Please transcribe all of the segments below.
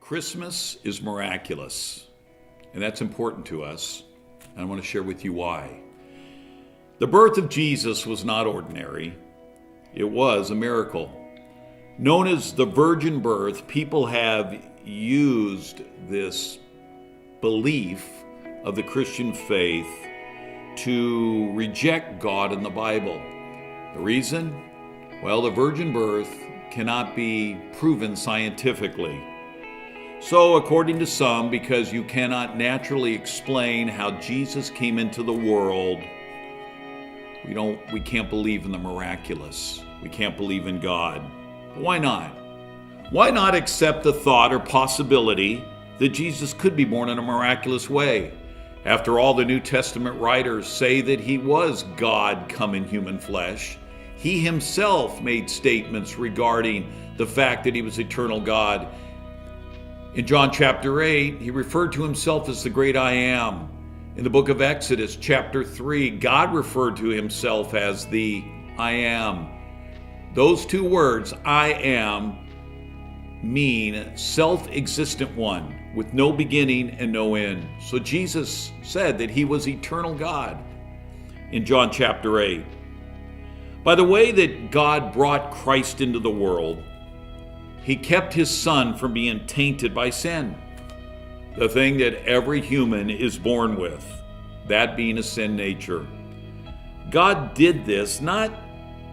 Christmas is miraculous, and that's important to us, and I want to share with you why. The birth of Jesus was not ordinary. It was a miracle. Known as the virgin birth, people have used this belief of the Christian faith to reject God in the Bible. The reason? Well, the virgin birth cannot be proven scientifically. So, according to some, because you cannot naturally explain how Jesus came into the world, we can't believe in the miraculous. We can't believe in God. But why not? Why not accept the thought or possibility that Jesus could be born in a miraculous way? After all, the New Testament writers say that he was God come in human flesh. He himself made statements regarding the fact that he was eternal God. In John chapter 8, he referred to himself as the great I am. In the book of Exodus chapter 3, God referred to himself as the I am. Those two words, I am, mean self-existent one with no beginning and no end. So Jesus said that he was eternal God in John chapter 8. By the way that God brought Christ into the world, he kept his son from being tainted by sin, the thing that every human is born with, that being a sin nature. God did this not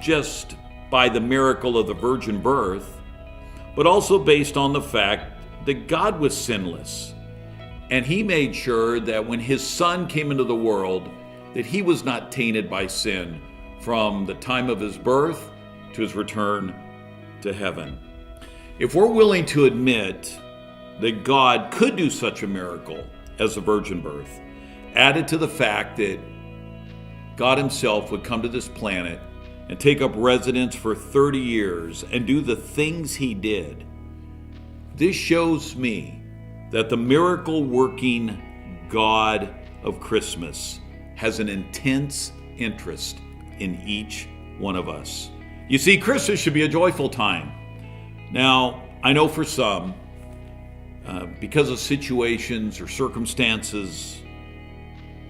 just by the miracle of the virgin birth, but also based on the fact that God was sinless. And he made sure that when his son came into the world, that he was not tainted by sin from the time of his birth to his return to heaven. If we're willing to admit that God could do such a miracle as the virgin birth, added to the fact that God himself would come to this planet and take up residence for 30 years and do the things he did, this shows me that the miracle-working God of Christmas has an intense interest in each one of us. You see, Christmas should be a joyful time. Now, I know for some, because of situations or circumstances,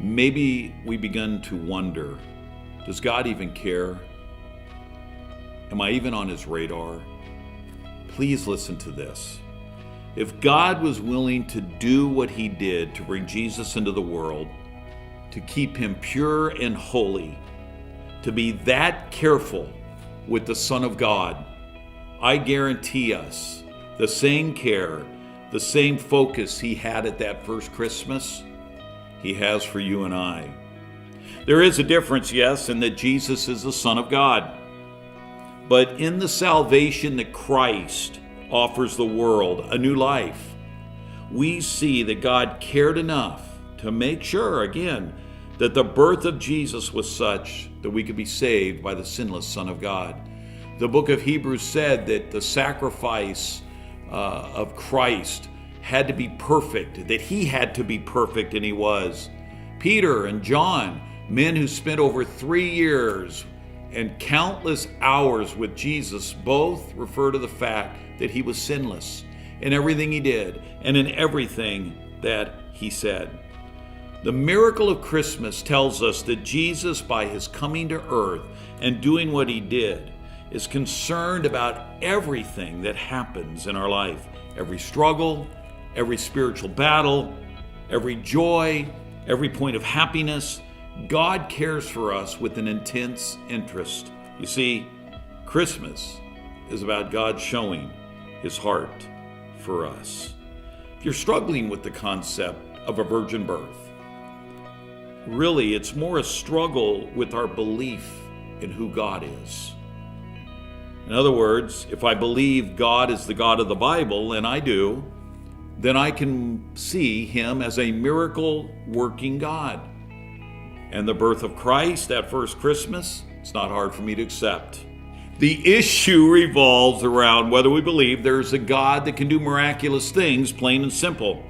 maybe we begin to wonder, does God even care? Am I even on his radar? Please listen to this. If God was willing to do what he did to bring Jesus into the world, to keep him pure and holy, to be that careful with the Son of God, I guarantee us the same care, the same focus he had at that first Christmas, he has for you and I. There is a difference, yes, in that Jesus is the Son of God. But in the salvation that Christ offers the world, a new life, we see that God cared enough to make sure, again, that the birth of Jesus was such that we could be saved by the sinless Son of God. The book of Hebrews said that the sacrifice of Christ had to be perfect, that he had to be perfect, and he was. Peter and John, men who spent over 3 years and countless hours with Jesus, both refer to the fact that he was sinless in everything he did and in everything that he said. The miracle of Christmas tells us that Jesus, by his coming to earth and doing what he did, is concerned about everything that happens in our life. Every struggle, every spiritual battle, every joy, every point of happiness. God cares for us with an intense interest. You see, Christmas is about God showing his heart for us. If you're struggling with the concept of a virgin birth, really it's more a struggle with our belief in who God is. In other words, if I believe God is the God of the Bible, and I do, then I can see him as a miracle-working God. And the birth of Christ, that first Christmas, it's not hard for me to accept. The issue revolves around whether we believe there's a God that can do miraculous things, plain and simple.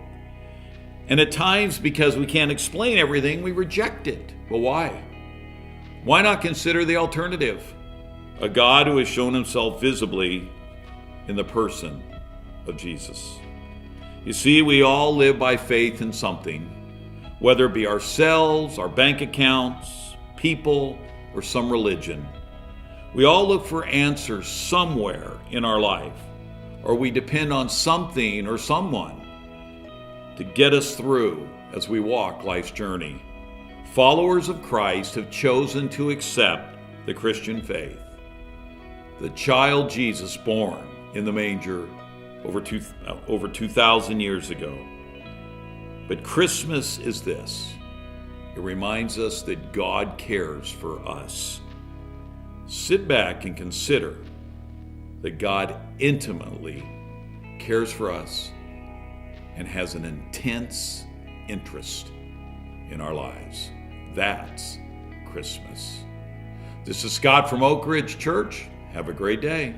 And at times, because we can't explain everything, we reject it. But why? Why not consider the alternative? A God who has shown himself visibly in the person of Jesus. You see, we all live by faith in something, whether it be ourselves, our bank accounts, people, or some religion. We all look for answers somewhere in our life, or we depend on something or someone to get us through as we walk life's journey. Followers of Christ have chosen to accept the Christian faith. The child Jesus born in the manger over 2,000 years ago. But Christmas is this. It reminds us that God cares for us. Sit back and consider that God intimately cares for us and has an intense interest in our lives. That's Christmas. This is Scott from Oakridge Church. Have a great day.